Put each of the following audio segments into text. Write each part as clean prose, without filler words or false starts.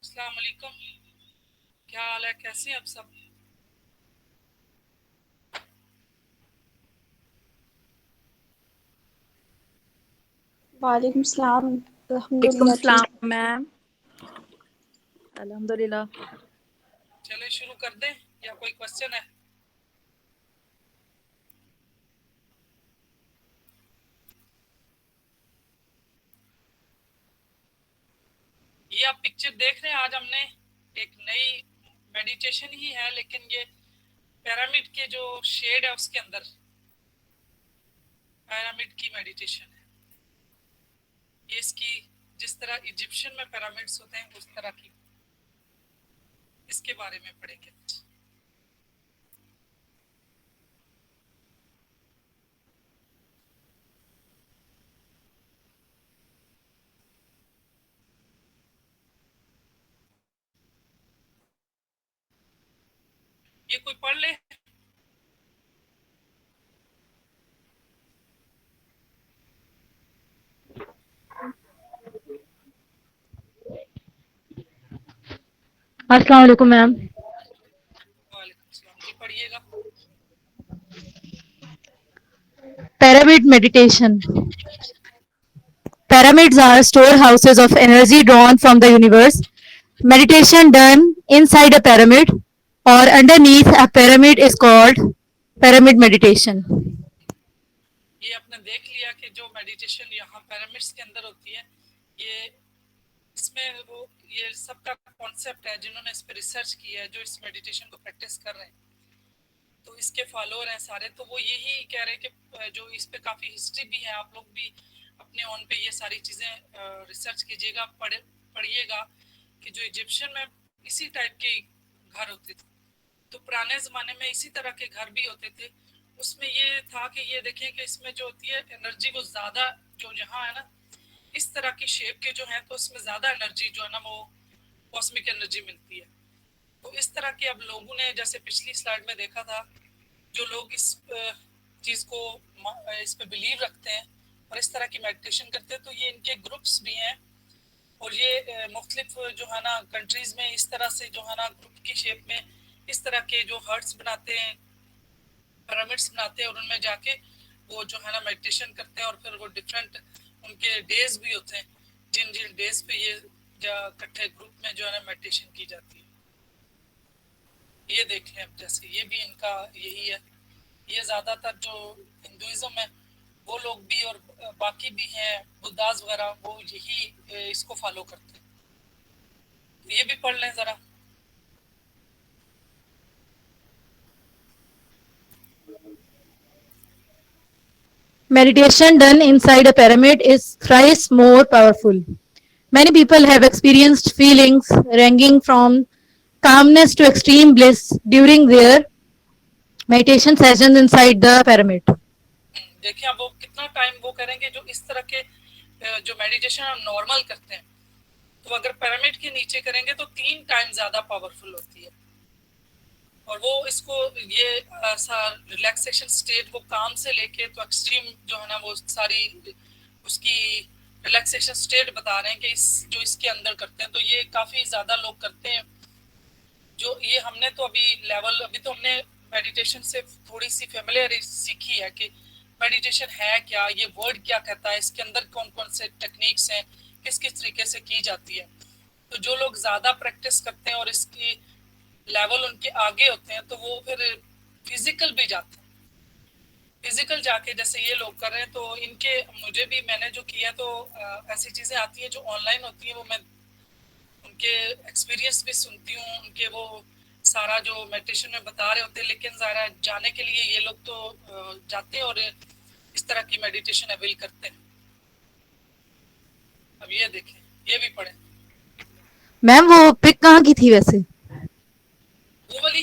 السلام علیکم. کیا حال ہے؟ کیسے ہیں آپ سب؟ وعلیکم السلام. الحمد وعلیکم للہ ٹھیک. السلام میم. الحمد للہ. چلے شروع کر دیں یا کوئی کوشچن ہے؟ یہ آپ پکچر دیکھ رہے ہیں. آج ہم نے ایک نئی میڈیٹیشن ہی ہے، لیکن یہ پیرامڈ کے جو شیڈ ہے اس کے اندر پیرامڈ کی میڈیٹیشن ہے. یہ اس کی جس طرح ایجپشن میں پیرامڈس ہوتے ہیں اس طرح کی اس کے بارے میں پڑھیں گے. یہ کوئی پڑھ لے. السلام علیکم میم. وعلیکم السلام جی، پڑھیے گا. Pyramid meditation. Pyramids are storehouses of energy drawn from the universe. Meditation done inside a pyramid or underneath a pyramid is called pyramid meditation. یہ آپ نے دیکھ لیا کہ جو میڈیٹیشن یہاں پیرامڈس کے اندر ہوتی ہے، یہ اس میں وہ یہ سب کا کانسیپٹ ہے. جنہوں نے اس پہ ریسرچ کی ہے، جو اس میڈیٹیشن کو پریکٹس کر رہے ہیں، تو اس کے فالوور ہیں سارے، تو وہ یہی کہہ رہے ہیں کہ جو اس پہ کافی ہسٹری بھی ہے. آپ لوگ بھی اپنے اون پہ یہ ساری چیزیں ریسرچ کیجیے گا، پڑھیے گا کہ جو ایجپشن میں اسی ٹائپ کے گھر ہوتے تھے، تو پرانے زمانے میں اسی طرح کے گھر بھی ہوتے تھے. اس میں یہ تھا کہ یہ دیکھیں کہ اس میں جو ہوتی ہے انرجی وہ زیادہ جو یہاں ہے نا اس طرح کی شیپ کے جو ہیں، تو اس میں زیادہ انرجی جو ہے نا وہ کاسمک انرجی ملتی ہے. تو اس طرح کے اب لوگوں نے جیسے پچھلی سلائیڈ میں دیکھا تھا، جو لوگ اس چیز کو اس پہ بلیو رکھتے ہیں اور اس طرح کی میڈیٹیشن کرتے ہیں، تو یہ ان کے گروپس بھی ہیں. اور یہ مختلف جو ہے نا کنٹریز میں اس طرح سے جو ہے نا گروپ کی شیپ میں اس طرح کے جو ہرٹس بناتے ہیں، پیرامڈس بناتے ہیں، اور ان میں جا کے وہ جو ہے نا میڈیٹیشن کرتے ہیں. اور پھر وہ ڈفرینٹ ان کے ڈیز بھی ہوتے ہیں، جن جن ڈیز پہ یہ اکٹھے گروپ میں جو ہے نا میڈیٹیشن کی جاتی ہے. یہ دیکھ لیں اب، جیسے یہ بھی ان کا یہی ہے. یہ زیادہ تر جو ہندوازم ہے وہ لوگ بھی اور باقی بھی ہیں بدھاز وغیرہ، وہ یہی اس کو فالو کرتے ہیں. یہ بھی پڑھ لیں ذرا. Meditation done inside a pyramid is thrice more powerful. Many people have experienced feelings ranging from calmness to extreme bliss during their meditation sessions inside the pyramid. دیکھیں اب وہ کتنا ٹائم وہ کریں گے جو اس طرح کے جو میڈیٹیشن ہم نارمل کرتے ہیں، تو اگر پیرامڈ کے نیچے کریں گے تو 3 ٹائم زیادہ پاورفل ہوتی ہے. اور وہ اس کو یہ ایسا ریلیکسیشن سٹیٹ وہ کام سے لے کے تو ایکسٹریم جو ہے نا وہ ساری اس کی ریلیکسیشن سٹیٹ بتا رہے ہیں کہ جو اس کے اندر کرتے ہیں. تو یہ کافی زیادہ لوگ کرتے ہیں. جو یہ ہم نے تو ابھی تو ہم نے میڈیٹیشن سے تھوڑی سی فیملیئر سیکھی ہے کہ میڈیٹیشن ہے کیا، یہ ورڈ کیا کہتا ہے، اس کے اندر کون کون سے ٹیکنیکس ہیں، کس کس طریقے سے کی جاتی ہے. تو جو لوگ زیادہ پریکٹس کرتے ہیں اور اس کی لیول ان کے آگے ہوتے ہیں، تو وہ پھر فزیکل بھی جاتے ہیں. فزیکل جا کے جیسے یہ لوگ کر رہے ہیں، تو ان کے مجھے بھی میں نے جو کیا تو ایسی چیزیں آتی ہیں جو آن لائن ہوتی ہیں، وہ میں ان کے ایکسپیرینس بھی سنتی ہوں، ان کے وہ سارا جو میڈیٹیشن میں بتا رہے ہوتے ہیں. لیکن ظاہر جانے کے لیے یہ لوگ تو جاتے ہیں اور اس طرح کی میڈیٹیشن اویل کرتے ہیں. اب یہ دیکھیں، یہ بھی پڑھیں. میم وہ پک کہاں کی تھی ویسے؟ وہ والی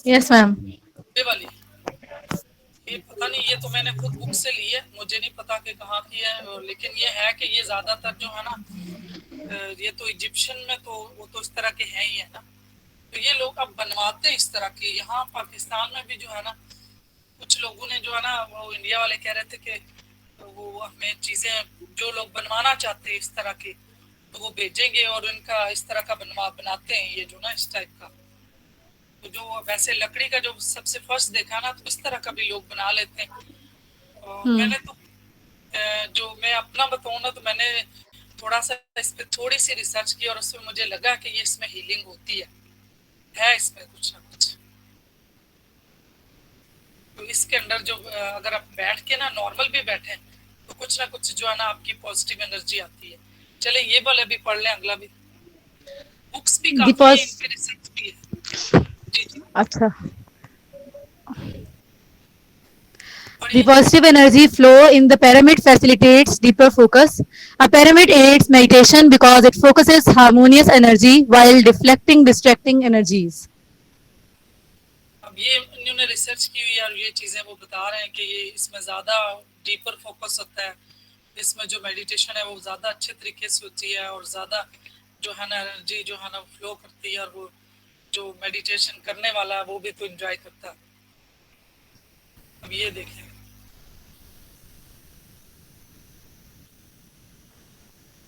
یس میم. یہ والی یہ پتہ نہیں، یہ تو میں نے خود بک سے لی ہے، مجھے نہیں پتا کہ کہاں کی ہے. لیکن یہ ہے کہ یہ زیادہ تر جو ہے نا یہ تو ایجپشن میں تو وہ تو اس طرح کے ہیں ہی ہے نا. تو یہ لوگ اب بنواتے ہیں اس طرح کے. یہاں پاکستان میں بھی جو ہے نا کچھ لوگوں نے جو ہے نا وہ انڈیا والے کہہ رہے تھے کہ وہ ہمیں چیزیں جو لوگ بنوانا چاہتے ہیں اس طرح کی تو وہ بھیجیں گے اور ان کا اس طرح کا بناتے ہیں یہ جو نا اس ٹائپ کا. تو جو ویسے لکڑی کا جو سب سے فرسٹ دیکھا نا تو اس طرح کا بھی لوگ بنا لیتے ہیں. میں نے تو جو میں اپنا بتاؤں نا تو میں نے تھوڑا سا اس پہ تھوڑی سی ریسرچ کی اور اس میں مجھے لگا کہ یہ اس میں ہیلنگ ہوتی ہے اس میں کچھ نہ کچھ. تو اس کے اندر جو اگر آپ بیٹھ کے نا نارمل بھی بیٹھیں تو کچھ نہ کچھ جو ہے نا آپ کی پازیٹیو انرجی آتی ہے. چلیں یہ والے بھی پڑھ لیں, اگلا بھی. بکس بھی کافی ہیں, ان پہ ریسرچ بھی ہے. جی جی اچھا. The پڑھیے. positive energy flow in the pyramid facilitates deeper focus. A pyramid aids meditation because it focuses harmonious energy while deflecting distracting energies. اب یہ انہوں نے ریسرچ کی ہوئی اور یہ چیزیں وہ بتا رہے ہیں کہ یہ اس میں زیادہ ڈیپر فوکس ہوتا ہے. اس میں جو میڈیٹیشن ہے وہ زیادہ اچھے طریقے سے ہوتی ہے اور زیادہ جو ہے نا انرجی جو ہے نا فلو کرتی ہے, اور وہ جو میڈیٹیشن کرنے والا ہے وہ بھی تو انجوائے کرتا ہے. اب یہ دیکھیں.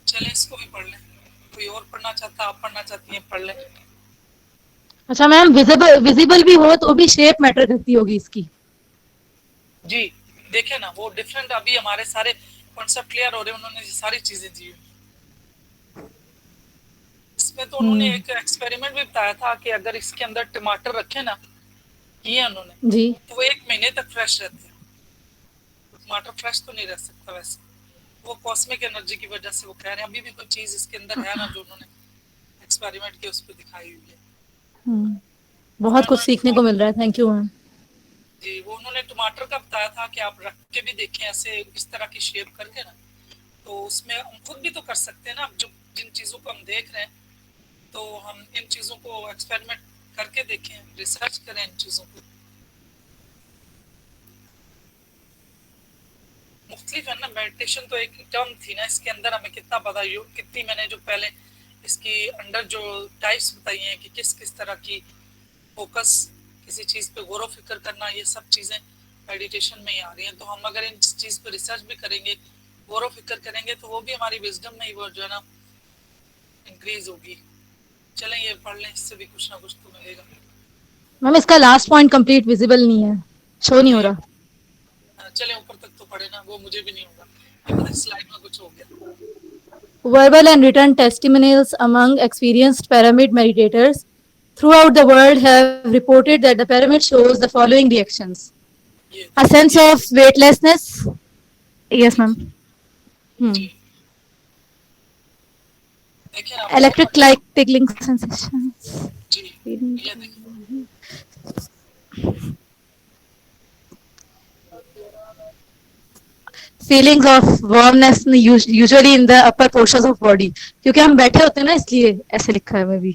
چلیں اس کو بھی پڑھ لیں. کوئی اور پڑھنا چاہتا, آپ پڑھنا چاہتی ہیں پڑھ لیں. اچھا میم, ویزیبل بھی ہو تو بھی شیپ میٹر کرتی ہوگی اس کی. جی دیکھیں نا وہ ڈفرینٹ, ابھی ہمارے سارے کانسیپٹ کلیئر ہو رہے ہیں. انہوں نے یہ ساری چیزیں دی. اس میں تو انہوں نے ایک ایکسپیریمنٹ بھی بتایا تھا کہ اگر اس کے اندر ٹماٹر رکھے نا, کیے انہوں نے, جی. تو وہ 1 مہینے تک فریش رہتے ہیں. ٹماٹر فریش تو نہیں رہ سکتا ویسے. وہ کاسمک انرجی کی وجہ سے وہ کہہ رہے ہیں. ابھی بھی کوئی چیز اس کے اندر ہے نا جو انہوں نے ایکسپیریمنٹ کیا اس پہ دکھائی ہوئی ہے. بہت کچھ سیکھنے کو مل رہا ہے. Thank you ma'am. جی وہ انہوں نے ٹماٹر کا بتایا تھا کہ آپ رکھ کے بھی دیکھیں ایسے اس طرح کی شیپ کر کے نا, تو اس میں ہم خود بھی تو کر سکتے ہیں نا. جو جن چیزوں کو ہم دیکھ رہے ہیں تو ہم ان چیزوں کو ایکسپیریمنٹ کر کے دیکھیں, ریسرچ کریں ان چیزوں کو. مختلف ہے نا. میڈیٹیشن تو ایک ٹرم تھی نا, اس کے اندر ہمیں کتنا پتا, کتنی میں نے جو پہلے اس کی انڈر جو ٹائپس بتائی ہیں کہ کس کس طرح کی فوکس, کسی چیز پہ غور و فکر کرنا, یہ سب چیزیں میڈیٹیشن میں ہی آ رہی ہیں. تو ہم اگر ان چیز پہ ریسرچ بھی کریں گے, غور و فکر کریں گے, تو وہ بھی ہماری وزڈم میں ہی وہ جو ہے نا انکریز ہوگی. چلیں یہ پڑھ لیں, اس سے بھی کچھ نہ کچھ تو ملے گا. میم اس کا لاسٹ پوائنٹ کمپلیٹ ویزیبل نہیں ہے, شو نہیں ہو رہا. چلیں اوپر تک تو پڑھے نا, وہ مجھے بھی نہیں ہوگا. یہ پتہ سلائڈ میں کچھ ہو گیا. Verbal and written testimonials among experienced pyramid meditators throughout the world have reported that the pyramid shows the following reactions: یہ a sense یہ of weightlessness. Yes, G ma'am. جی دیکھیں نا وہ Electric اگر like tingling sensations. جی یہ دیکھیں Feelings of warmness usually in the upper portions of body. کیونکہ ہم بیٹھے ہوتے ہیں نا, اس لیے ایسے لکھا ہے میں بھی.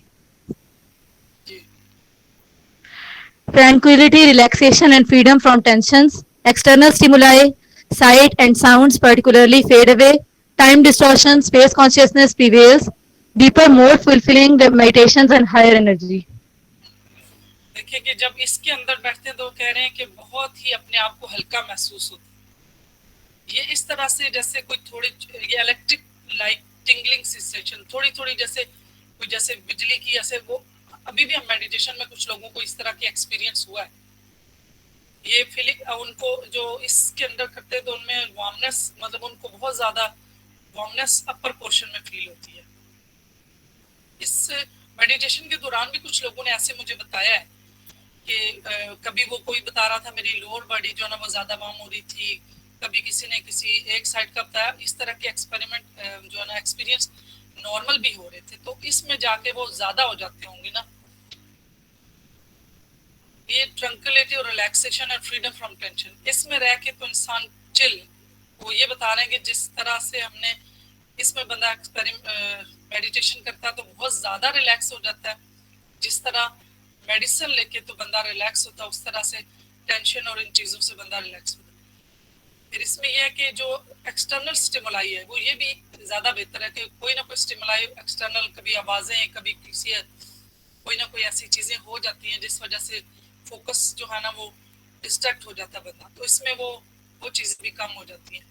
جی Tranquility, relaxation and freedom from tensions. External stimuli, sight and sounds particularly fade away. Time distortion, space consciousness prevails. Deeper, more fulfilling meditations and higher energy. دیکھیں کہ جب اس کے اندر بیٹھتے ہیں تو کہہ رہے ہیں کہ بہت ہی اپنے آپ کو ہلکا محسوس ہوتا ہے. یہ اس طرح سے جیسے کوئی تھوڑی, یہ الیکٹرک لائک ٹنگلنگ سینسیشن, تھوڑی تھوڑی جیسے کوئی جیسے بجلی کی, ایسے وہ ابھی بھی ہم میڈیٹیشن میں کچھ لوگوں کو اس طرح کی ایکسپیرینس ہوا ہے. یہ فیلنگ ان کو جو اس کے اندر کرتے ہیں تو ان میں وارمنس, مطلب ان کو بہت زیادہ وارمنس اپر پورشن میں فیل ہوتی ہے. اس میڈیٹیشن کے دوران بھی کچھ لوگوں نے ایسے مجھے بتایا ہے کہ کبھی وہ کوئی بتا رہا تھا میری لوور باڈی جو ہے نا وہ زیادہ وارم ہو رہی تھی, کبھی کسی نے کسی ایک سائڈ کا بتایا. اس طرح کے ایکسپیریمنٹ جو ہے نا ایکسپیرینس نارمل بھی ہو رہے تھے. تو اس میں جا کے وہ زیادہ ہو جاتے ہوں گے نا. یہ ٹرنکلٹی اور ریلیکسیشن اور فریڈم فرام ٹینشن, اس میں رہ کے تو انسان چل. وہ یہ بتا رہے ہیں کہ جس طرح سے ہم نے اس میں بندہ میڈیٹیشن کرتا ہے تو بہت زیادہ ریلیکس ہو جاتا ہے. جس طرح میڈیسن لے کے تو بندہ ریلیکس ہوتا ہے, اس طرح سے ٹینشن اور ان چیزوں سے بندہ ریلیکس ہوتا ہے. پھر اس میں یہ ہے کہ جو ایکسٹرنل سٹیمولائی ہے وہ یہ بھی زیادہ بہتر ہے کہ کوئی نہ کوئی سٹیمولائی ایکسٹرنل, کبھی آوازیں, کبھی کسی کوئی نہ کوئی ایسی چیزیں ہو جاتی ہیں جس وجہ سے فوکس جو ہے نا وہ ڈسٹریکٹ ہو جاتا ہے بندہ. تو اس میں وہ چیزیں بھی کم ہو جاتی ہیں.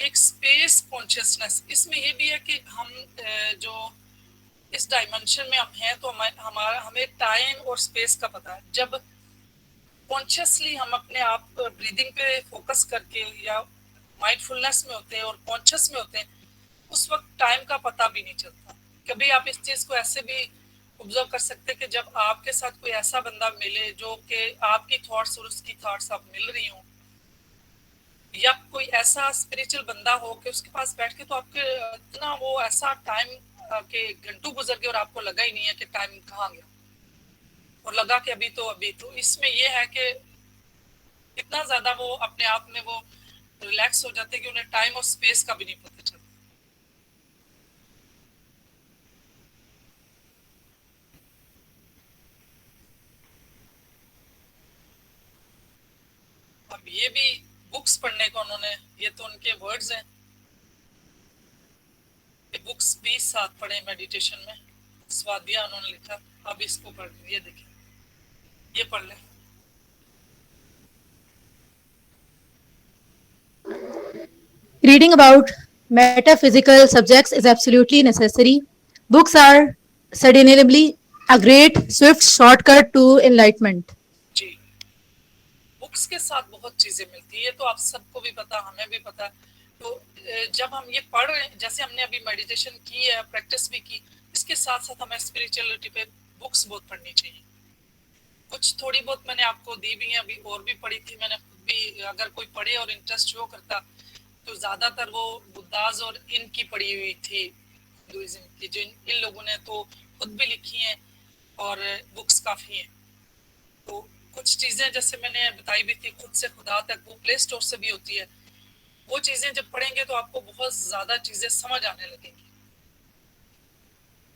ایک اسپیس کانشیسنس، اس میں یہ بھی ہے کہ ہم جو اس ڈائمنشن میں ہم ہیں تو ہمیں ٹائم اور اسپیس کا پتہ ہے. جب کانشیسلی ہم اپنے آپ بریدنگ پہ فوکس کر کے یا مائنڈ فلنس میں ہوتے ہیں اور کانشیس میں ہوتے ہیں، اس وقت ٹائم کا پتہ بھی نہیں چلتا. کبھی آپ اس چیز کو ایسے بھی آبزرو کر سکتے کہ جب آپ کے ساتھ کوئی ایسا بندہ ملے جو کہ آپ کی تھاٹس اور اس کی تھاٹس آپ مل رہی ہوں، یا کوئی ایسا اسپریچل بندہ ہو کہ اس کے پاس بیٹھ کے تو آپ کے اتنا وہ ایسا ٹائم کہ گھنٹوں گزر گئے اور آپ کو لگا ہی نہیں ہے کہ ٹائم کہاں گیا، اور لگا کہ ابھی تو اس میں یہ ہے کہ اتنا زیادہ وہ اپنے آپ میں وہ ریلیکس ہو جاتے کہ انہیں ٹائم اور اسپیس کا بھی نہیں پتہ چلتا. اب یہ بھی بکس پڑھنے کو انہوں نے، یہ تو ان کے ورڈز ہیں، بکس بھی ساتھ پڑھیں میڈیٹیشن میں. سوادیہ انہوں نے لکھا، اب اس کو پڑھ لیں، یہ دیکھیں، یہ پڑھ لیں. Reading about metaphysical subjects is absolutely necessary. Books are certainly a great, swift shortcut to enlightenment. جی، بکس کے ساتھ بہت چیزیں ملتی ہیں، یہ تو آپ سب کو بھی پتا، ہمیں بھی پتا. تو جب ہم یہ پڑھ رہے ہیں، جیسے ہم نے ابھی میڈیٹیشن کی ہے، پریکٹس بھی کی، اس کے ساتھ ساتھ ہمیں اسپریچولیٹی پہ بکس بہت پڑھنی چاہیے. کچھ تھوڑی بہت میں نے آپ کو دی بھی ہیں، ابھی اور بھی پڑھی تھی میں نے خود بھی. اگر کوئی پڑھے اور انٹرسٹ شو کرتا تو زیادہ تر وہ بدھاز اور ان کی پڑھی ہوئی تھی، ہندوازم کی، جو ان لوگوں نے تو خود بھی لکھی ہیں اور بکس کافی ہیں. تو کچھ چیزیں جیسے میں نے بتائی بھی تھی، خود سے خدا تک، وہ پلے اسٹور سے بھی ہوتی ہے. وہ چیزیں جب پڑھیں گے تو آپ کو بہت زیادہ چیزیں سمجھ آنے لگیں گی،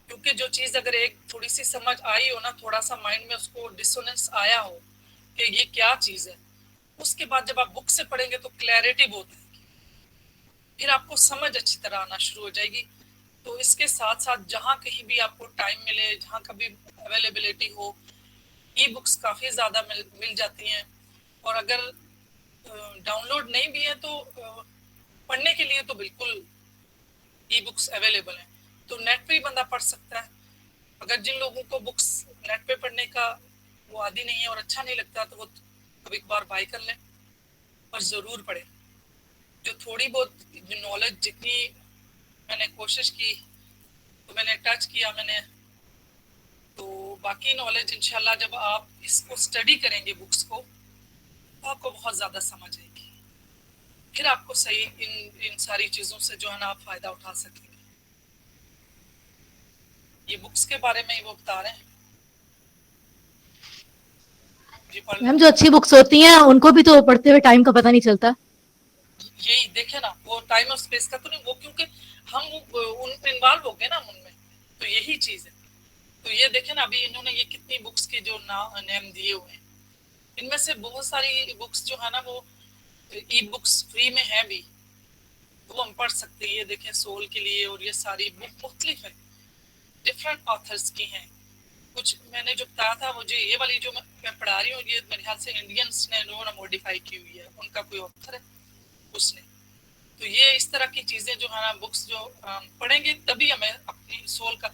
کیونکہ جو چیز اگر ایک تھوڑی سی سمجھ آئی ہو نا، تھوڑا سا مائنڈ میں اس کو ڈسوننس آیا ہو کہ یہ کیا چیز ہے، اس کے بعد جب آپ بک سے پڑھیں گے تو کلیئرٹی بہت آئے گی، پھر آپ کو سمجھ اچھی طرح آنا شروع ہو جائے گی. تو اس کے ساتھ ساتھ جہاں کہیں بھی آپ کو ٹائم ملے، جہاں کبھی اویلیبلٹی ہو، ای بکس کافی زیادہ مل جاتی ہیں. اور اگر ڈاؤن لوڈ نہیں بھی ہے تو پڑھنے کے لیے تو بالکل ای بکس اویلیبل ہیں. تو نیٹ پہ ہی بندہ پڑھ سکتا ہے. اگر جن لوگوں کو بکس نیٹ پہ پڑھنے کا وہ عادی نہیں ہے اور اچھا نہیں لگتا تو وہ کبھی کبھار بائی کر لیں، اور ضرور پڑھیں. جو تھوڑی بہت نالج جتنی میں نے کوشش کی تو میں نے ٹچ کیا، میں نے تو باقی نالج انشاءاللہ جب آپ اس کو اسٹڈی کریں گے بکس کو تو آپ کو بہت زیادہ سمجھ آئے گی، پھر آپ کو صحیح ان ساری چیزوں سے جو ہے نا آپ فائدہ اٹھا سکیں گے. یہ بکس کے بارے میں ہی وہ بتا رہے ہیں. جی پڑھ لیں. میم جو اچھی بکس ہوتی ہیں ان کو بھی تو پڑھتے ہوئے ٹائم کا پتہ نہیں چلتا. یہی دیکھیں نا، وہ ٹائم اور اسپیس کا تو نہیں، وہ کیونکہ ہم انوالو ہو گئے نا ان میں، تو یہی چیز ہے. تو یہ دیکھیں نا، ابھی انہوں نے یہ کتنی بکس کے جو نیم دیے ہوئے ہیں، ان میں سے بہت ساری بکس جو ہے نا وہ ای بکس فری میں ہیں بھی، وہ ہم پڑھ سکتے ہیں. یہ دیکھیں سول کے لیے، اور یہ ساری بک مختلف ہیں، ڈفرینٹ آتھرس کی ہیں. کچھ میں نے جو بتایا تھا، مجھے یہ والی جو میں پڑھا رہی ہوں، یہ میرے خیال سے انڈینس نے انہوں نے موڈیفائی کی ہوئی ہے، ان کا کوئی آتھر ہے اس نے. تو یہ اس طرح کی چیزیں جو ہے نا بکس جو پڑھیں گے تبھی ہمیں اپنی سول کا،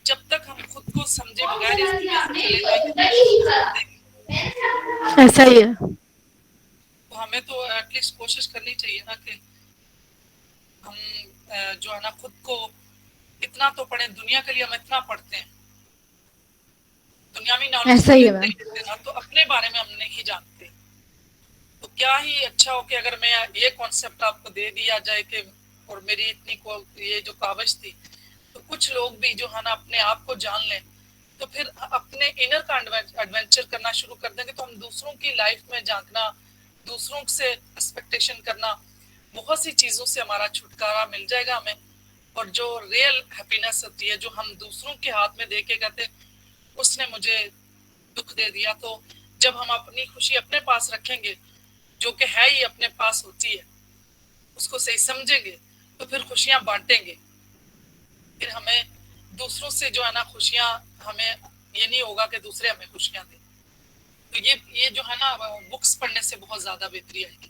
جب تک ہم خود کو سمجھے بغیر اس دنیا سے چلے جائیں گے تو کچھ نہیں سمجھیں گے. ایسا ہی ہے. تو ہمیں تو ایٹ لیسٹ کوشش کرنی چاہیے نا کہ ہم جو ہے نا خود کو اتنا تو پڑھیں. دنیا کے لیے ہم اتنا پڑھتے ہیں، دنیاوی نالج ایسا تو ہی ہے لیتے میم. ہی لیتے نا، تو اپنے بارے میں ہم نہیں جانتے. تو کیا ہی اچھا ہو کہ اگر میں یہ کانسیپٹ آپ کو دے دیا جائے کہ، اور میری اتنی یہ جو کاوش تھی، تو کچھ لوگ بھی جو ہے نا اپنے آپ کو جان لیں، تو پھر اپنے انر کا ایڈونچر کرنا شروع کر دیں گے. تو ہم دوسروں کی لائف میں جھانکنا، دوسروں سے ایکسپیکٹیشن کرنا، بہت سی چیزوں سے ہمارا چھٹکارا مل جائے گا ہمیں. اور جو ریئل ہیپینس ہوتی ہے، جو ہم دوسروں کے ہاتھ میں دے کے کہتے اس نے مجھے دکھ دے دیا، تو جب ہم اپنی خوشی اپنے پاس رکھیں گے، جو کہ ہے ہی اپنے پاس ہوتی ہے، اس کو صحیح سمجھیں گے تو پھر خوشیاں بانٹیں گے. پھر ہمیں دوسروں سے جو ہے نا خوشیاں، ہمیں یہ نہیں ہوگا کہ دوسرے ہمیں خوشیاں دیں. تو یہ جو ہے نا بکس پڑھنے سے بہت زیادہ بہتری آئے گی.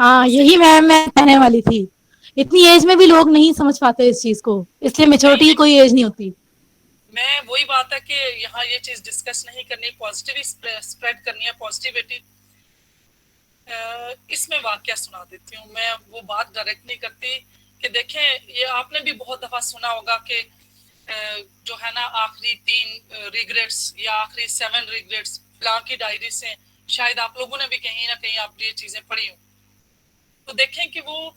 ہاں یہی میں کہنے والی تھی, اتنی ایج میں بھی لوگ نہیں سمجھ پاتے اس چیز کو, اس لیے میچورٹی کی کوئی ایج نہیں ہوتی. میں وہی بات ہے کہ یہاں یہ چیز ڈسکس نہیں کرنی, پازیٹیولی اسپریڈ کرنی ہے, پازیٹیوٹی. اس میں واقعہ سنا دیتی ہوں, میں وہ بات ڈائریکٹ نہیں کرتی کہ دیکھیں یہ آپ نے بھی بہت دفعہ سنا ہوگا کہ جو ہے نا آخری 3 ریگریٹس یا آخری 7 ریگریٹس فلاں کی ڈائری سے, شاید آپ لوگوں نے بھی کہیں نہ کہیں آپ یہ چیزیں پڑھی ہوں. تو دیکھیں کہ وہ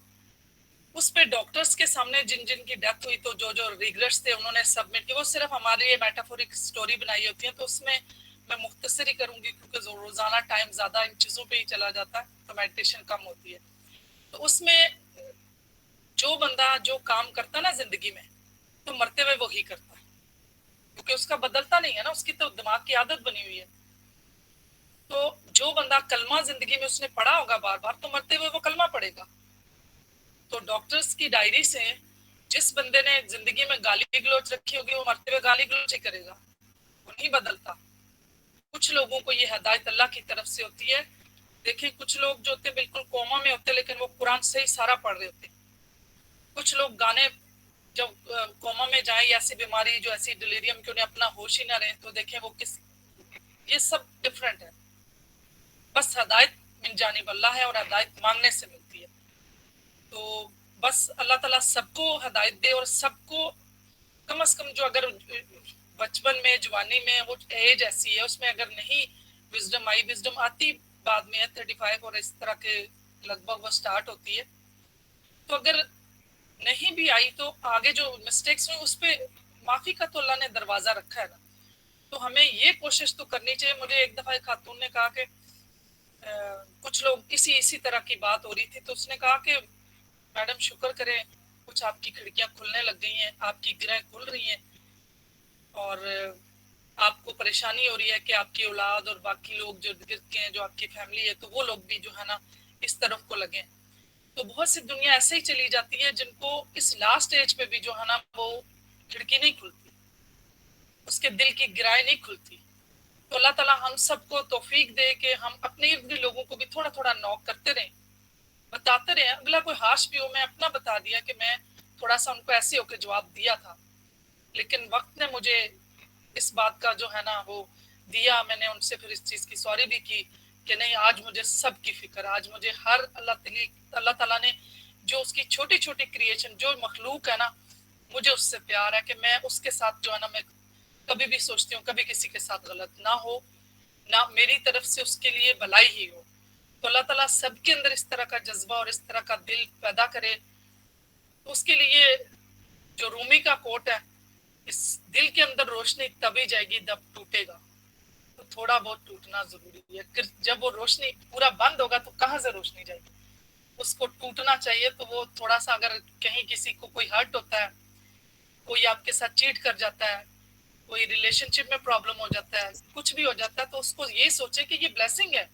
اس پہ ڈاکٹرز کے سامنے جن جن کی ڈیتھ ہوئی تو جو ریگریٹس تھے انہوں نے سبمٹ کی, وہ صرف ہمارے لیے میٹافورک سٹوری بنائی ہوتی ہیں. تو اس میں مختصر ہی کروں گی کیونکہ روزانہ ٹائم زیادہ ان چیزوں پہ ہی چلا جاتا ہے تو میڈیٹیشن کم ہوتی ہے. تو اس میں جو بندہ جو کام کرتا نا زندگی میں تو مرتے ہوئے وہی کرتا ہے, کیونکہ اس کا بدلتا نہیں ہے نا, اس کی تو دماغ کی عادت بنی ہوئی ہے. تو جو بندہ کلمہ زندگی میں اس نے پڑھا ہوگا بار بار تو مرتے ہوئے وہ کلمہ پڑھے گا. تو ڈاکٹرز کی ڈائری سے جس بندے نے زندگی میں گالی گلوچ رکھی ہوگی وہ مرتے ہوئے گالی گلوچ ہی کرے گا, وہ نہیں بدلتا. کچھ لوگوں کو یہ ہدایت اللہ کی طرف سے ہوتی ہے. دیکھیں کچھ لوگ جو ہوتے بالکل کوما میں ہوتے لیکن وہ قرآن سے ہی سارا پڑھ رہے ہوتے. کچھ لوگ گانے جب کوما میں جائیں یا ایسی بیماری جو ایسی ڈیلیریم کہ انہیں اپنا ہوش ہی نہ رہے تو دیکھیں وہ کس, یہ سب ڈفرینٹ ہے. بس ہدایت من جانب اللہ ہے اور ہدایت مانگنے سے ملتی ہے. تو بس اللہ تعالیٰ سب کو ہدایت دے اور سب کو کم از کم جو اگر بچپن میں جوانی میں وہ ایج ایسی ہے اس میں اگر نہیں وزڈم آئی, وزڈم آتی بعد میں 35 اور اس طرح کے لگ بھگ وہ سٹارٹ ہوتی ہے. تو اگر نہیں بھی آئی تو آگے جو مسٹیکس ہوئی اس پہ معافی کا تو اللہ نے دروازہ رکھا ہے نا. تو ہمیں یہ کوشش تو کرنی چاہیے. مجھے ایک دفعہ ایک خاتون نے کہا کہ کچھ لوگ اسی طرح کی بات ہو رہی تھی تو اس نے کہا کہ میڈم شکر کریں کچھ آپ کی کھڑکیاں کھلنے لگ گئی ہیں, آپ کی گرہیں کھل رہی ہیں اور آپ کو پریشانی ہو رہی ہے کہ آپ کی اولاد اور باقی لوگ جو گرد کے ہیں جو آپ کی فیملی ہے تو وہ لوگ بھی جو ہے نا اس طرف کو لگیں. تو بہت سی دنیا ایسے ہی چلی جاتی ہے جن کو اس لاسٹ ایج پہ بھی جو ہے نا وہ کھڑکی نہیں کھلتی, اس کے دل کی گرہیں نہیں کھلتی. تو اللہ تعالیٰ ہم سب کو توفیق دے کہ ہم اپنے ارد لوگوں کو بھی تھوڑا تھوڑا نوک کرتے رہیں, بتاتے رہیں. اگلا کوئی ہاش بھی ہو, میں اپنا بتا دیا کہ میں تھوڑا سا ان کو ایسے ہو کے جواب دیا تھا لیکن وقت نے مجھے اس بات کا جو ہے نا وہ دیا. میں نے ان سے پھر اس چیز کی سوری بھی کی کہ نہیں آج مجھے سب کی فکر, آج مجھے ہر اللہ تعالیٰ نے جو اس کی چھوٹی چھوٹی کریشن جو مخلوق ہے نا مجھے اس سے پیار ہے کہ میں اس کے ساتھ جو ہے نا میں کبھی بھی سوچتی ہوں کبھی کسی کے ساتھ غلط نہ ہو, نہ میری طرف سے اس کے لیے بھلائی ہی ہو. تو اللہ تعالیٰ سب کے اندر اس طرح کا جذبہ اور اس طرح کا دل پیدا کرے. تو اس کے لیے جو رومی کا کوٹ ہے, اس دل کے اندر روشنی تبھی جائے گی جب ٹوٹے گا. تو تھوڑا بہت ٹوٹنا ضروری ہے. جب وہ روشنی پورا بند ہوگا تو کہاں سے روشنی جائے گی, اس کو ٹوٹنا چاہیے. تو وہ تھوڑا سا اگر کہیں کسی کو کوئی ہرٹ ہوتا ہے, کوئی آپ کے ساتھ چیٹ کر جاتا ہے, کوئی ریلیشن شپ میں پرابلم ہو جاتا ہے, کچھ بھی ہو جاتا ہے تو اس کو یہ سوچے کہ یہ بلیسنگ ہے,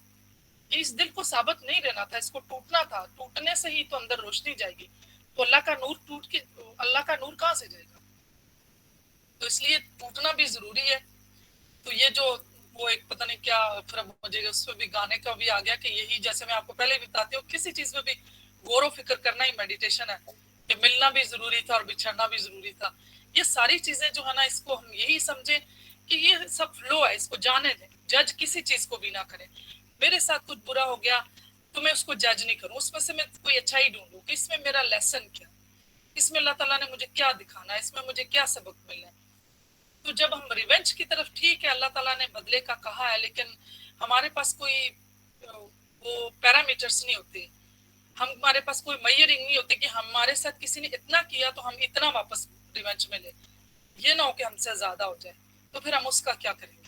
اس دل کو ثابت نہیں رہنا تھا, اس کو ٹوٹنا تھا. ٹوٹنے سے ہی تو اندر روشنی جائے گی. تو اللہ کا نور ٹوٹ کے اللہ کا نور کہاں سے جائے گا. تو اس لیے ٹوٹنا بھی ضروری ہے. تو یہ جو وہ ایک پتہ نہیں کیا پھر مجھے اس پہ بھی گانے کا بھی آ گیا کہ یہی جیسے میں آپ کو پہلے بھی بتاتی ہوں کسی چیز میں بھی غور و فکر کرنا ہی میڈیٹیشن ہے. کہ ملنا بھی ضروری تھا اور بچھڑنا بھی ضروری تھا. یہ ساری چیزیں جو ہے نا اس کو ہم یہی سمجھیں کہ یہ سب فلو ہے, اس کو جانے دیں, جج کسی چیز کو بھی نہ کریں. میرے ساتھ کچھ برا ہو گیا تو میں اس کو جج نہیں کروں, اس میں سے میں کوئی اچھا ہی ڈھونڈوں کہ اس میں میرا لیسن کیا, اس میں اللہ تعالیٰ نے مجھے کیا دکھانا ہے, اس میں مجھے کیا سبق ملنا ہے. تو جب ہم ریونج کی طرف ٹھیک ہے اللہ تعالیٰ نے بدلے کا کہا ہے لیکن ہمارے پاس کوئی وہ پیرامیٹرز نہیں ہوتے, ہمارے پاس کوئی میئرنگ نہیں ہوتی کہ ہمارے ساتھ کسی نے اتنا کیا تو ہم اتنا واپس ریونج میں لیں. یہ نہ ہو کہ ہم سے زیادہ ہو جائے تو پھر ہم اس کا کیا کریں گے.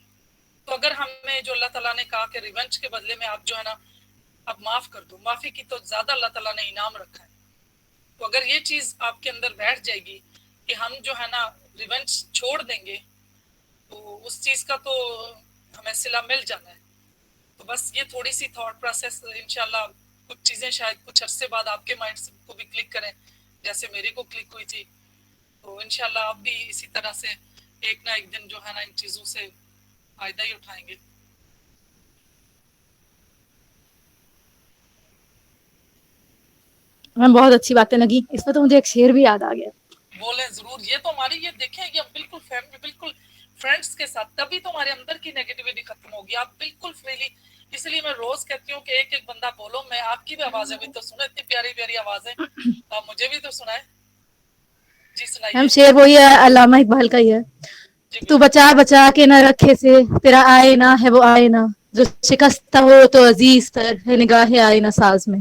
تو اگر ہمیں جو اللہ تعالیٰ نے کہا کہ ریونج کے بدلے میں آپ جو ہے نا اب معاف کر دو, معافی کی تو زیادہ اللہ تعالیٰ نے انعام رکھا ہے. تو اگر یہ چیز آپ کے اندر بیٹھ جائے گی کہ ہم جو ہے نا ریونج چھوڑ دیں گے تو اس چیز کا تو ہمیں صلہ مل جانا ہے. تو بس یہ تھوڑی سی تھاٹ پروسیس انشاءاللہ کچھ چیزیں شاید کچھ عرصے بعد آپ کے مائنڈ کو بھی کلک کریں جیسے میرے کو کلک ہوئی تھی. تو انشاءاللہ آپ بھی اسی طرح سے ایک نہ ایک دن جو ہے نا ان چیزوں سے فائدہ ہی اٹھائیں گے. میم بہت اچھی باتیں لگی, اس میں تو مجھے ایک شعر بھی یاد آ گیا. بولیں ضرور. یہ تو ہماری یہ دیکھیں یہ بالکل فیملی بالکل فرینڈس کے ساتھ تبھی تو ہمارے اندر کی نیگیٹیوٹی ختم ہوگی. آپ بالکل فریلی, اس لیے میں روز کہتی ہوں کہ ایک ایک بندہ بولو. میں آپ کی بھی آوازیں بھی تو سنو, اتنی پیاری پیاری آوازیں, آپ مجھے بھی تو سنائیں. جی میم سنائیے. شعر وہی ہے علامہ اقبال کا ہی ہے, جی تو بالکل بچا بچا کے نہ رکھے سے تیرا آئینہ ہے وہ آئینہ, جو شکستہ ہو تو عزیز تر ہے نگاہ آئینہ ساز میں.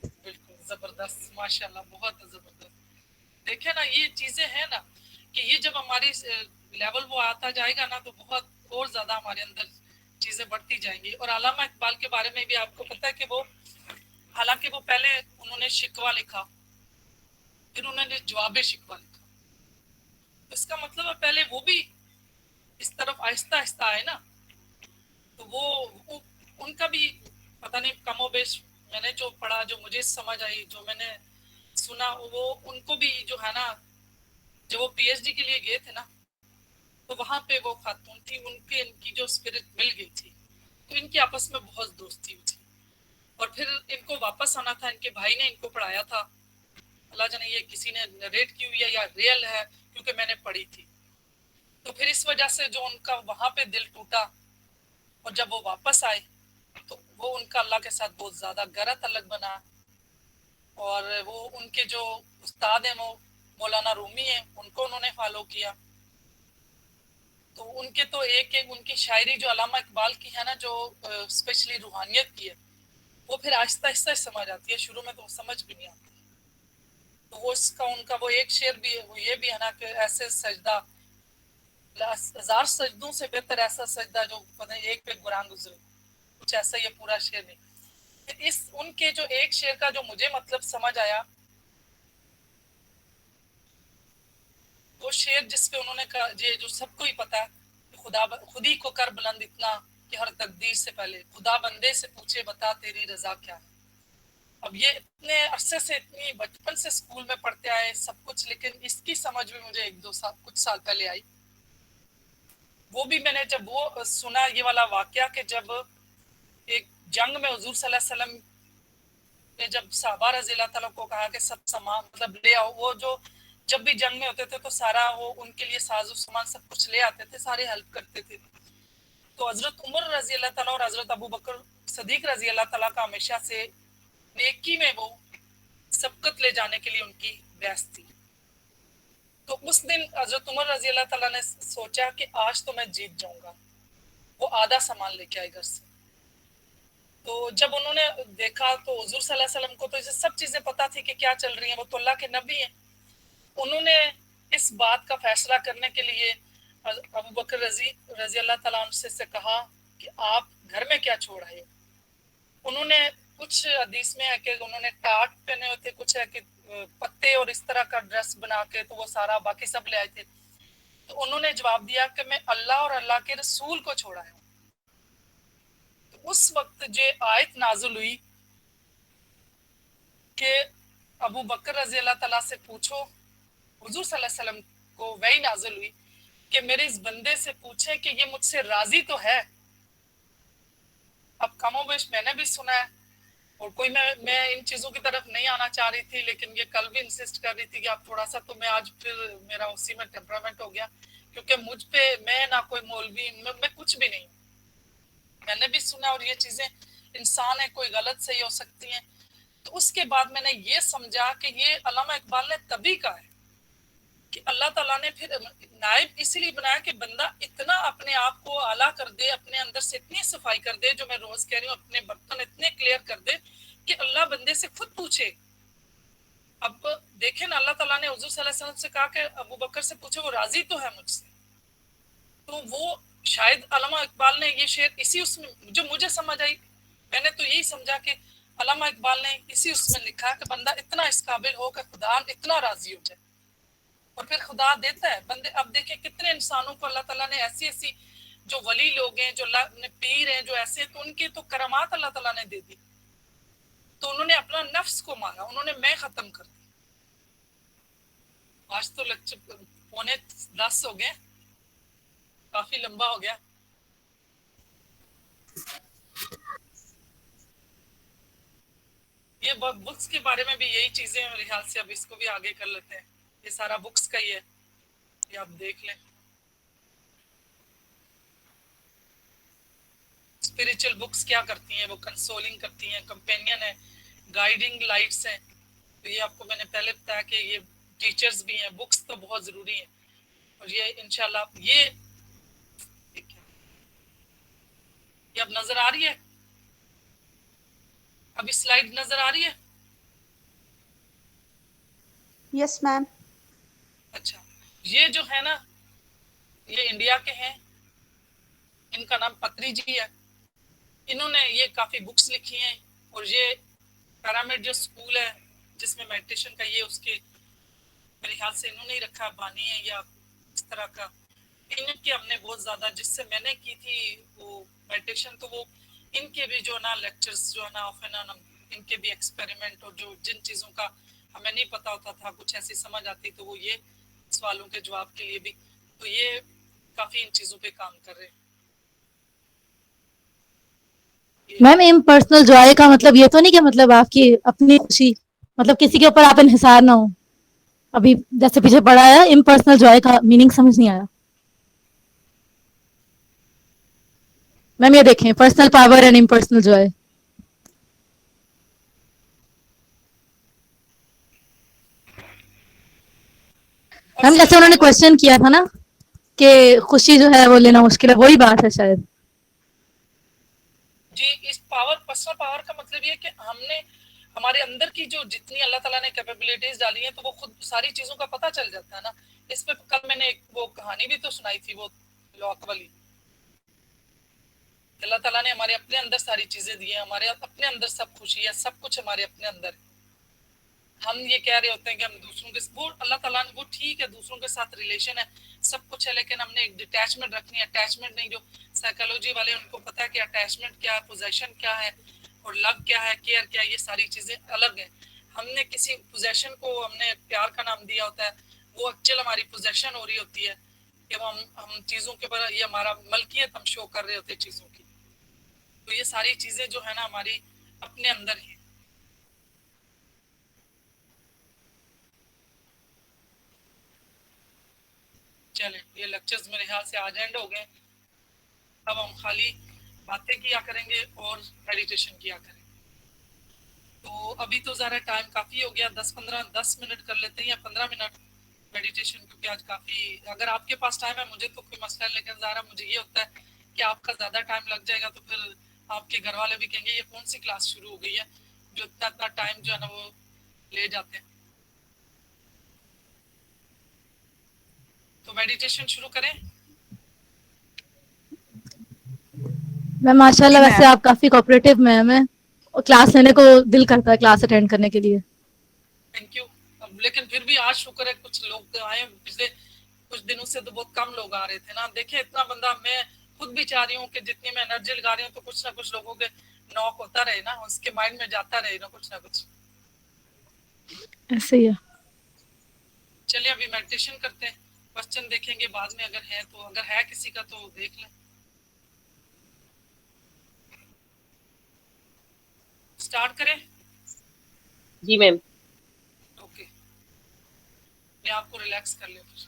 بالکل زبردست, ماشاء اللہ, بہت زبردست. دیکھیں نا یہ چیزیں ہیں نا کہ یہ جب ہماری لیول وہ آتا جائے گا نا تو بہت اور زیادہ ہمارے اندر چیزیں بڑھتی جائیں گی. اور علامہ اقبال کے بارے میں بھی آپ کو پتہ ہے کہ وہ حالانکہ وہ پہلے انہوں نے شکوہ لکھا, پھر انہوں نے جواب شکوہ لکھا, اس کا مطلب ہے پہلے وہ بھی اس طرف آہستہ آہستہ آئے نا. تو وہ ان کا بھی پتہ نہیں کم و بیش میں نے جو پڑھا, جو مجھے سمجھ آئی, جو میں نے سنا, وہ ان کو بھی جو ہے نا جب وہ پی ایچ ڈی کے لیے گئے تھے نا تو وہاں پہ وہ خاتون تھی, ان کی جو اسپرٹ مل گئی تھی تو ان کی آپس میں بہت دوستی ہوئی تھی. اور پھر ان کو واپس آنا تھا, ان کے بھائی نے ان کو پڑھایا تھا. اللہ جانے یہ کسی نے نریٹ کی ہوئی ہے یا ریئل ہے, کیونکہ میں نے پڑھی تھی. تو پھر اس وجہ سے جو ان کا وہاں پہ دل ٹوٹا, اور جب وہ واپس آئے تو وہ ان کا اللہ کے ساتھ بہت زیادہ گہرا تعلق بنا. اور وہ ان کے جو استاد ہیں وہ مولانا رومی ہیں, ان کو انہوں نے فالو کیا. تو ان کے تو ایک ان کی شاعری جو علامہ اقبال کی ہے نا, جو اسپیشلی روحانیت کی ہے, وہ پھر آہستہ آہستہ سمجھ آتی ہے, شروع میں تو سمجھ بھی نہیں آتی. تو وہ اس کا ان کا وہ ایک شعر بھی ہے, وہ یہ بھی ہے نا کہ ایسے سجدہ ہزار سجدوں سے بہتر ایسا سجدہ جو پتہ نہیں ایک پہ قرآن گزرے, کچھ ایسا یہ پورا شعر نہیں. اس ان کے جو ایک شعر کا جو مجھے مطلب سمجھ آیا, وہ شعر جس پہ انہوں نے کہا یہ جو سب کو ہی پتا ہے کہ خود ہی کو کر بلند اتنا کہ ہر تقدیر سے پہلے خدا بندے سے پوچھے بتا تیری رضا کیا ہے. اب یہ اتنے عرصے سے اتنی بچپن سے اسکول میں پڑھتے آئے سب کچھ, لیکن اس کی سمجھ بھی مجھے ایک دو سال کچھ سال پہلے آئی. وہ بھی میں نے جب وہ سنا یہ والا واقعہ کہ جب ایک جنگ میں حضور صلی اللہ علیہ وسلم نے جب صحابہ رضی اللہ تعالیٰ کو کہا کہ سب سامان مطلب لے آؤ, وہ جو جب بھی جنگ میں ہوتے تھے تو سارا وہ ان کے لیے ساز و سامان سب کچھ لے آتے تھے, سارے ہیلپ کرتے تھے. تو حضرت عمر رضی اللہ تعالیٰ اور حضرت ابو بکر صدیق رضی اللہ تعالیٰ کا ہمیشہ سے نیکی میں وہ سبقت لے جانے کے لیے ان کی بحث تھی. تو اس دن حضرت عمر رضی اللہ تعالیٰ نے سوچا کہ آج تو میں جیت جاؤں گا. وہ آدھا سامان لے کے آئے گھر سے. تو جب انہوں نے دیکھا تو حضور صلی اللہ علیہ وسلم کو تو اسے سب چیزیں پتا تھی کہ کیا چل رہی ہیں, وہ تو اللہ کے نبی ہیں. انہوں نے اس بات کا فیصلہ کرنے کے لیے ابو بکر رضی اللہ تعالیٰ عنہ سے کہا کہ آپ گھر میں کیا چھوڑ آئے. انہوں نے کچھ حدیث میں ہے کہ انہوں نے ٹاٹ پہنے ہوئے تھے, کچھ ہے کہ پتے اور اس طرح کا ڈریس بنا کے, تو وہ سارا باقی سب لے آئے تھے. تو انہوں نے جواب دیا کہ میں اللہ اور اللہ کے رسول کو چھوڑا ہے. تو اس وقت جو آیت نازل ہوئی کہ ابو بکر رضی اللہ تعالیٰ سے پوچھو, حضور صلی اللہ علیہ وسلم کو وہی نازل ہوئی کہ میرے اس بندے سے پوچھیں کہ یہ مجھ سے راضی تو ہے. اب کم و بیش میں نے بھی سنا ہے, اور کوئی میں ان چیزوں کی طرف نہیں آنا چاہ رہی تھی, لیکن یہ کل بھی انسسٹ کر رہی تھی کہ آپ تھوڑا سا, تو میں آج پھر میرا اسی میں ٹیمپرامنٹ ہو گیا, کیونکہ مجھ پہ میں نہ کوئی مولوی, میں کچھ بھی نہیں ہوں. میں نے بھی سنا, اور یہ چیزیں انسان ہے, کوئی غلط صحیح ہو سکتی ہیں. تو اس کے بعد میں نے یہ سمجھا کہ یہ علامہ اقبال نے تبھی کہا ہے کہ اللہ تعالیٰ نے پھر نائب اسی لیے بنایا کہ بندہ اتنا اپنے آپ کو اعلیٰ کر دے, اپنے اندر سے اتنی صفائی کر دے, جو میں روز کہہ رہی ہوں, اپنے برتن اتنے کلیئر کر دے کہ اللہ بندے سے خود پوچھے. اب دیکھیں نا, اللہ تعالیٰ نے حضور صلی اللہ علیہ وسلم سے کہا کہ ابو بکر سے پوچھے وہ راضی تو ہے مجھ سے. تو وہ شاید علامہ اقبال نے یہ شعر اسی اس میں جو مجھے سمجھ آئی, میں نے تو یہی سمجھا کہ علامہ اقبال نے اسی اس میں لکھا کہ بندہ اتنا اس قابل ہو کہ خدا اتنا راضی ہو جائے, اور پھر خدا دیتا ہے بندے. اب دیکھیں کتنے انسانوں کو اللہ تعالیٰ نے ایسی ایسی, جو ولی لوگ ہیں, جو اللہ پیر ہیں, جو ایسے, تو ان کی تو کرامات اللہ تعالیٰ نے دے دی, تو انہوں نے اپنا نفس کو مارا, انہوں نے میں ختم کر دی. آج تو لیکچر 9:45 ہو گئے, کافی لمبا ہو گیا. یہ بکس کے بارے میں بھی یہی چیزیں ہیں میرے خیال سے. اب اس کو بھی آگے کر لیتے ہیں. یہ سارا بکس کا ہی ہے, یہ آپ دیکھ لیں. اسپریچل بکس کیا کرتی ہیں, وہ کنسولنگ کرتی ہیں, کمپینین ہے, گائیڈنگ لائٹس ہیں. تو یہ آپ کو میں نے پہلے بتایا کہ یہ ٹیچرز بھی ہیں. بکس تو بہت ضروری ہیں, اور یہ انشاءاللہ یہ اب نظر آ رہی ہے, ابھی سلائیڈ نظر آ رہی ہے. یس میم. اچھا, یہ جو ہے نا یہ انڈیا کے ہیں, ان کا نام پتری جی ہے. انہوں نے یہ کافی بکس لکھی ہیں, اور یہ پیرامڈ جو اسکول ہے جس میں میڈیٹیشن کا یہ اس کے میرے خیال سے انہوں نے ہی رکھا, بانی ہے یا اس طرح کا. ان کے ہم نے بہت زیادہ جس سے میں نے کی تھی وہ میڈیٹیشن, تو وہ ان کے بھی جو ہے نا لیکچرز جو ہے نا آف اینڈ آن ان کے بھی ایکسپیریمنٹ, اور جو جن چیزوں کا ہمیں نہیں پتا ہوتا تھا کچھ ایسی سمجھ آتی تو وہ یہ سوالوں کے جواب کے لیے بھی, تو یہ کافی ان چیزوں پہ کام کر رہے ہیں. میم امپرسنل جوائے کا مطلب یہ تو نہیں کہ مطلب آپ کی اپنی خوشی, مطلب کسی کے اوپر آپ انحصار نہ ہو. ابھی جیسے پیچھے پڑھا ہے امپرسنل جوائے کا میننگ سمجھ نہیں آیا میم. یہ دیکھیں personal power and impersonal joy. Ma'am جیسے انہوں نے کوشچن کیا تھا نا کہ خوشی جو ہے وہ لینا مشکل ہے, وہی بات ہے شاید. جی, اس پاور پرسنل پاور کا مطلب یہ ہے کہ ہم نے ہمارے اندر کی جو جتنی اللہ تعالیٰ نے کیپیبلٹیز ڈالی ہیں تو وہ خود ساری چیزوں کا پتہ چل جاتا ہے نا. اس پہ کل میں نے ایک وہ کہانی بھی تو سنائی تھی, وہ لاک والی. اللہ تعالیٰ نے ہمارے اپنے اندر ساری چیزیں دی ہیں, ہمارے اپنے اندر سب خوشی ہے, سب کچھ ہمارے اپنے اندر ہے. ہم یہ کہہ رہے ہوتے ہیں کہ ہم دوسروں کے وہ اللہ تعالیٰ نے وہ ٹھیک ہے دوسروں کے ساتھ ریلیشن ہے سب کچھ ہے, لیکن ہم نے ایک ڈیٹیچمنٹ رکھنی ہے. اٹیچمنٹ نہیں, جو سائیکالوجی والے ان کو پتا ہے کہ اٹیچمنٹ کیا ہے, پوزیشن کیا ہے, اور لو کیا ہے, کیئر کیا ہے, یہ ساری چیزیں الگ ہیں. ہم نے کسی پوزیشن کو ہم نے پیار کا نام دیا ہوتا ہے, وہ ایکچوئل ہماری پوزیشن ہو رہی ہوتی ہے کہ ہم چیزوں کے اوپر یہ ہمارا ملکیت ہم شو کر رہے ہوتے ہیں چیزوں کی. تو یہ ساری چیزیں جو ہے نا ہماری اپنے اندر ہیں. چلیں, یہ لیکچرز میرے خیال سے آج اینڈ ہو گئے. اب ہم خالی باتیں کیا کریں گے اور میڈیٹیشن کیا کریں گے. تو ابھی تو ذرا ٹائم کافی ہو گیا, 10 منٹ کر لیتے ہیں یا 15 منٹ میڈیٹیشن, کیونکہ آج کافی اگر آپ کے پاس ٹائم ہے مجھے تو کوئی مسئلہ نہیں, لیکن ذرا مجھے یہ ہوتا ہے کہ آپ کا زیادہ ٹائم لگ جائے گا تو پھر آپ کے گھر والے بھی کہیں گے یہ کون سی کلاس شروع ہو گئی ہے جو اتنا ٹائم جو ہے نا وہ لے جاتے ہیں. تو میڈیٹیشن شروع کریں. میم ماشاء اللہ ویسے آپ کافی کوآپریٹو میم ہیں, کلاس لینے کو دل کرتا ہے کلاس اٹینڈ کرنے کے لیے. Thank you. لیکن پھر بھی آج شکر ہے کچھ لوگ آئے, پچھلے کچھ دنوں سے تو بہت کم لوگ آ رہے تھے نا. دیکھیں اتنا بندہ, میں خود بھی چاہ رہی ہوں کہ جتنی میں انرجی لگا رہی ہوں تو کچھ نہ کچھ لوگوں کے نوک ہوتا رہے نا, اس کے مائنڈ میں جاتا رہے نا کچھ نہ کچھ. ایسے ہی ہے. چلیے ابھی میڈیٹیشن کرتے ہیں, کوشچن دیکھیں گے بعد میں اگر ہے تو, اگر ہے کسی کا تو دیکھ لیں. اسٹارٹ کریں. جی میم. اوکے, میں آپ کو ریلیکس کر لیں پھر.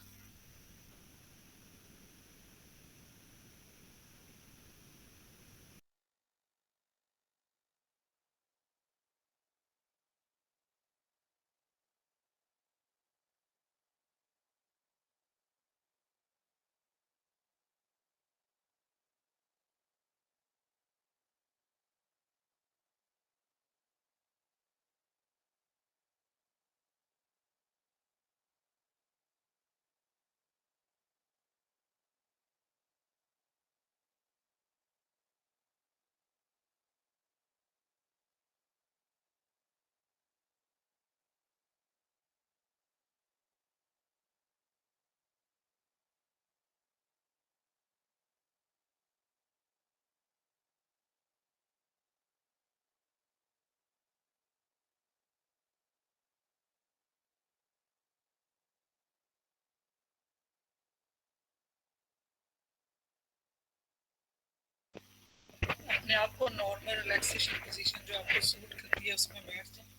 اپنے آپ کو نارمل ریلیکسیشن پوزیشن جو آپ کو سوٹ کرتی ہے اس میں بیٹھ جائیں.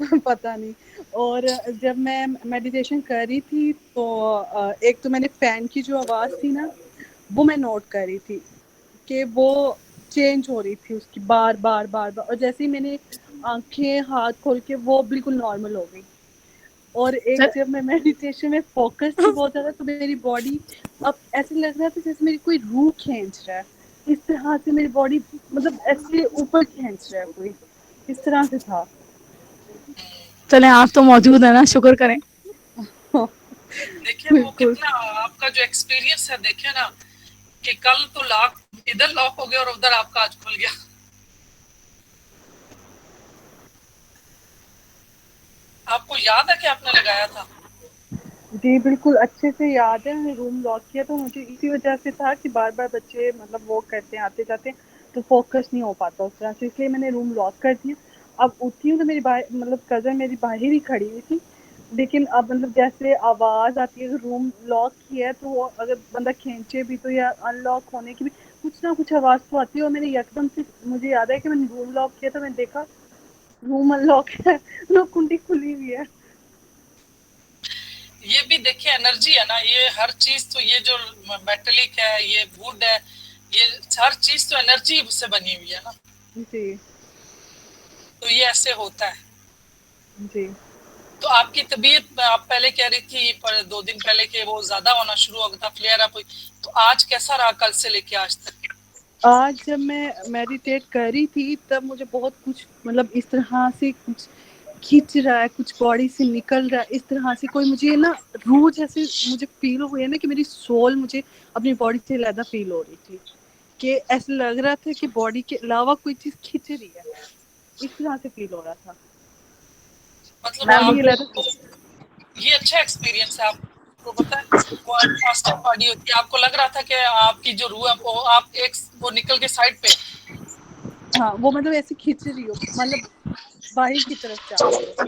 پتہ نہیں. اور جب میں میڈیٹیشن کر رہی تھی تو ایک تو میں نے فین کی جو آواز تھی نا وہ میں نوٹ کر رہی تھی کہ وہ چینج ہو رہی تھی اس کی بار بار بار بار, اور جیسے ہی میں نے آنکھیں ہاتھ کھول کے وہ بالکل نارمل ہو گئی. اور ایک جب میں میڈیٹیشن میں فوکس تھی بہت زیادہ تو میری باڈی اب ایسے لگ رہا تھا جیسے میری کوئی روح کھینچ رہا ہے, اس طرح سے میری باڈی مطلب ایسے اوپر کھینچ رہا ہے کوئی, اس طرح سے تھا. چلیں آپ تو موجود ہیں نا, شکر کریں. دیکھیں وہ بالکل کتنا آپ کا جو ایکسپیرینس ہے دیکھیں نا کہ کل تو لاک ادھر لاک ہو گیا اور ادھر آپ کا آج کھل گیا. آپ کو یاد ہے کہ آپ نے لگایا تھا؟ جی بالکل اچھے سے یاد ہے. میں نے روم لاک کیا تو مجھے اسی وجہ سے تھا کہ بار بار بچے مطلب وہ کرتے ہیں آتے جاتے تو فوکس نہیں ہو پاتا اس طرح سے, اس لیے میں نے روم لاک کر دیا. اب اٹھی ہوں تو میری مطلب کزن میری باہر ہی کھڑی ہوئی تھی, لیکن اب مطلب جیسے آواز آتی ہے اگر روم لاک کیا ہے تو وہ اگر بندہ کھینچے بھی تو یا ان لاک ہونے کی بھی کچھ نہ کچھ آواز تو آتی ہے. اور میں نے یکدم سے مجھے یاد ہے کہ میں نے روم لاک کیا تو میں نے دیکھا روم ان لاک ہے, کنڈی کھلی ہوئی ہے. یہ بھی دیکھیں انرجی ہے نا, یہ ہر چیز تو یہ جو میٹلک ہے یہ ووڈ ہے یہ ہر چیز تو انرجی سے بنی ہوئی ہے نا, جی تو یہ ایسے ہوتا ہے. جی تو آپ کی طبیعت آپ پہلے کہہ رہی تھی پر 2 دن پہلے کہ وہ زیادہ ہونا شروع ہو گیا تھا, فلیئر اپ ہوئی, تو آج کیسا رہا کل سے لے کے آج تک؟ آج جب میں میڈیٹیٹ کر رہی تھی تب مجھے بہت کچھ مطلب اس طرح سے کچھ کھینچ رہا ہے, کچھ باڈی سے نکل رہا ہے اس طرح سے, کوئی مجھے نا روح جیسے مجھے فیل ہوئی ہے نا کہ میری سول مجھے اپنی باڈی سے علیحدہ فیل ہو رہی تھی, کہ ایسا لگ رہا تھا کہ باڈی کے علاوہ کوئی چیز کھینچ رہی ہے, اس طرح سے فیل ہو رہا تھا. مطلب میم آپ باڈی مجھے علیحدہ. کو یہ اچھا ایکسپیرینس ہے. آپ کو پتہ ہے وہ فاسٹنگ باڈی ہوتی ہے, آپ کو لگ رہا تھا کہ آپ کی جو روح ہے وہ آپ ایک وہ نکل کے سائڈ پہ, ہاں وہ مطلب ایسے کھینچ رہی ہو, مطلب باہر کی طرف جا رہی ہو.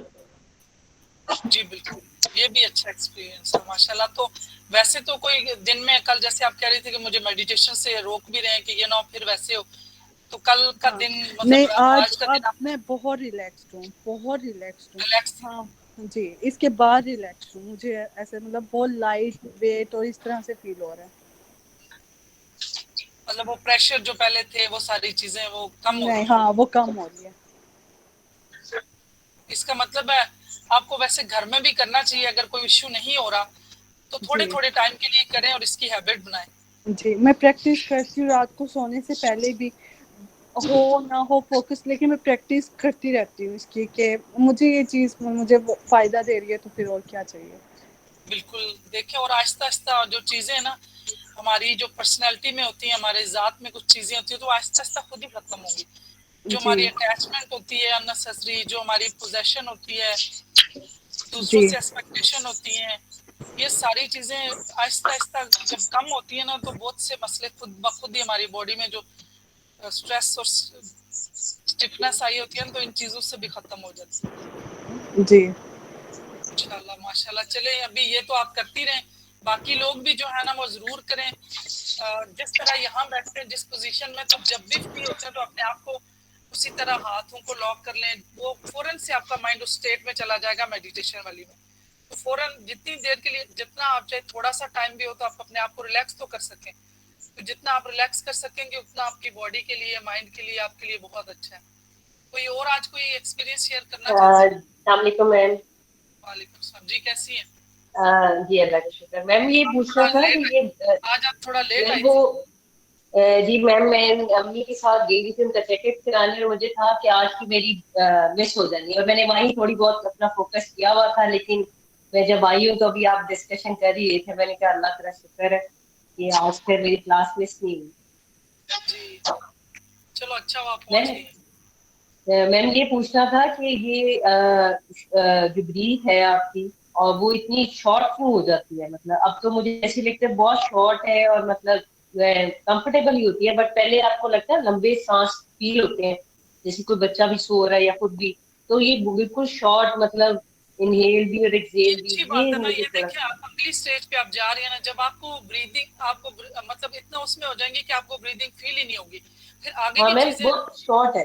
جی بالکل یہ بھی اچھا ایکسپیرینس ہے ماشاء اللہ. تو ویسے تو کوئی دن میں کل جیسے آپ کہہ رہی تھے کہ مجھے میڈیٹیشن سے روک بھی رہے ہیں کہ یہ نہ ہو پھر ویسے ہو, تو کل کا ہاں دن نہیں مطلب آج کا اب دن آپ میں بہت ریلیکسڈ ہوں, بہت ریلیکسڈ ہوں. ریلیکس تھی؟ ہاں جی اس کے بعد ریلیکس ہوں, مجھے ایسے مطلب بہت لائٹ ویٹ اور اس طرح سے فیل ہو رہا ہے. مطلب وہ پریشر جو پہلے تھے وہ ساری چیزیں وہ کم ہو نہیں رہی ہیں. ہاں وہ کم ہو رہی ہے. اس کا مطلب ہے آپ کو ویسے گھر میں بھی کرنا چاہیے, اگر کوئی ایشو نہیں ہو رہا تو تھوڑے جی تھوڑے ٹائم کے لیے کریں اور اس کی ہیبٹ بنائیں. جی میں پریکٹس کرتی ہوں رات کو سونے سے پہلے بھی, ہو نہ ہو فوکس, لیکن میں پریکٹس کرتی رہتی ہوں اس کی کہ مجھے یہ چیز مجھے فائدہ دے رہی ہے تو پھر اور کیا چاہیے. بالکل دیکھیں, اور آہستہ آہستہ جو چیزیں ہیں نا ہماری جو پرسنالٹی میں ہوتی ہیں, ہمارے ذات میں کچھ چیزیں ہوتی ہیں تو آہستہ آہستہ خود ہی ختم ہوں گی. جو جی ہماری اٹیچمنٹ ہوتی ہے اننیسیسری, جو ہماری پوزیشن ہوتی ہے, دوسروں جی سے ایکسپیکٹیشن ہوتی ہیں, یہ ساری چیزیں آہستہ آہستہ جب کم ہوتی ہیں نا تو بہت سے مسئلے خود بخود ہی ہماری باڈی میں جو اسٹریس اور اسٹفنس آئی ہوتی ہے نا تو ان چیزوں سے بھی ختم ہو جاتی ہے. جی انشاءاللہ ماشاءاللہ. چلیں ابھی یہ تو آپ کرتی رہیں, باقی لوگ بھی جو ہے نا وہ ضرور کریں. جس طرح یہاں بیٹھتے ہیں جس پوزیشن میں, تو جب بھی فری ہوتے ہیں تو اپنے آپ کو اسی طرح ہاتھوں کو لاک کر لیں, وہ فوراً سے آپ کا مائنڈ اس اسٹیٹ میں چلا جائے گا میڈیٹیشن والی میں. تو فوراً جتنی دیر کے لیے جتنا آپ چاہے تھوڑا سا ٹائم بھی ہو تو آپ اپنے آپ کو ریلیکس تو کر سکیں, تو جتنا آپ ریلیکس کر سکیں گے اتنا آپ کی باڈی کے لیے مائنڈ کے لیے آپ کے لیے بہت اچھا ہے. کوئی اور آج کوئی ایکسپیرینس شیئر کرنا چاہتے ہیں؟ السلام علیکم میم. وعلیکم السلام جی, کیسی ہیں؟ جی اللہ کا شکر. میم یہ آپ پوچھنا تھوڑا تھا کہ لیٹ یہ آج آپ تھوڑا لیٹ میم آئی وہ تھی. جی میم میں امی کے ساتھ گئی تھی ان کا چیک اپ کرانے, اور مجھے تھا کہ آج کی میری مس ہو جانی ہے, اور میں نے وہیں تھوڑی بہت اپنا فوکس کیا ہوا تھا, لیکن میں جب آئی ہوں تو ابھی آپ ڈسکشن کر ہی رہے تھے, میں نے کہا اللہ تعالیٰ شکر ہے کہ آج پھر میری کلاس مس نہیں ہوئی. جی چلو اچھا ہوا آپ پہنچ میم گئی. میم یہ پوچھنا تھا کہ یہ جو بریتھ ہے آپ کی اور وہ اتنی شارٹ کیوں ہو جاتی ہے, مطلب اب تو مجھے ایسی لگتا ہے بہت شارٹ ہے اور مطلب کمفرٹیبل ہی ہوتی ہے, بٹ پہلے آپ کو لگتا ہے لمبے سانس فیل ہوتے ہیں جیسے کوئی بچہ بھی سو رہا ہے یا خود بھی, تو یہ بالکل شارٹ مطلب انہیل بھی اور یہ ایکسیل بھی, اچھی بات یہ ہے نا, مجھے یہ تھوڑا دیکھیں اگلی اسٹیج پہ آپ جا رہی ہیں نا, جب آپ کو بریدنگ آپ کو مطلب اتنا اس میں ہو جائیں گے کہ آپ کو بریدنگ فیل ہی نہیں ہوگی, پھر آگے ہاں کی میم چیزیں بہت شارٹ ہے.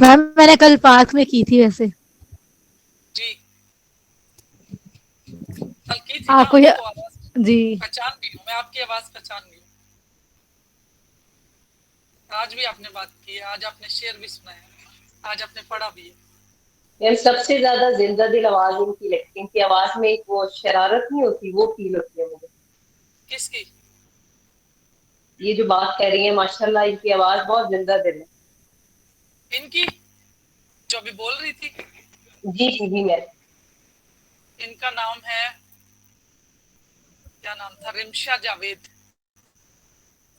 میم میں نے کل پارک میں کی تھی ویسے. جی کل کی تھی آپ نا, کو آپ یہ کو آواز جی پہچان بھی ہوں, میں آپ کی آواز پہچان بھی ہوں. آج بھی آپ نے بات کی ہے, آج آپ نے شعر بھی سنا ہے, آج آپ نے پڑھا بھی ہے. میم سب سے زیادہ زندہ دل آواز ان کی لگتی ہے, ان کی آواز میں ایک وہ شرارت نہیں ہوتی, وہ فیل ہوتی ہے مجھے. کس کی؟ یہ جو بات کہہ رہی ہیں ماشاءاللہ ان کی آواز بہت زندہ دل ہے. ان کی جو ابھی بول رہی تھی, جی جی جی میم. ان کا نام ہے, کیا نام تھا, رمشا جاوید.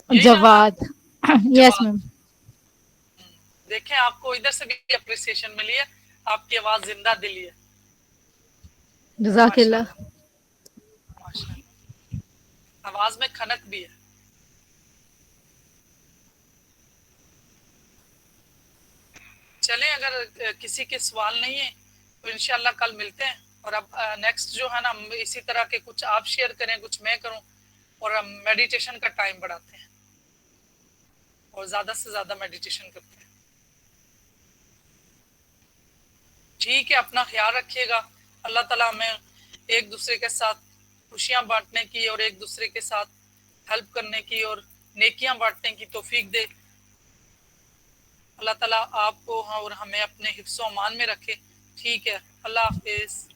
یہی نام ہے جواد. یس جواد. میم. دیکھیں آپ کو ادھر سے بھی اپریسیشن ملی ہے, آپ کی آواز زندہ دلی ہے. جزاک ماشاء اللہ. اللہ ماشاء اللہ, آواز میں کھنک بھی ہے. چلیں اگر کسی کے سوال نہیں ہے تو انشاءاللہ کل ملتے ہیں. اور اب نیکسٹ جو ہے نا, اسی طرح کے کچھ آپ شیئر کریں, کچھ میں کروں, اور ہم میڈیٹیشن کا ٹائم بڑھاتے ہیں اور زیادہ سے زیادہ میڈیٹیشن کرتے ہیں. ٹھیک ہے, اپنا خیال رکھیے گا. اللہ تعالیٰ ہمیں ایک دوسرے کے ساتھ خوشیاں بانٹنے کی اور ایک دوسرے کے ساتھ ہیلپ کرنے کی اور نیکیاں بانٹنے کی توفیق دے. اللہ تعالیٰ آپ کو اور ہمیں اپنے حفظ و امان میں رکھے. ٹھیک ہے, اللہ حافظ.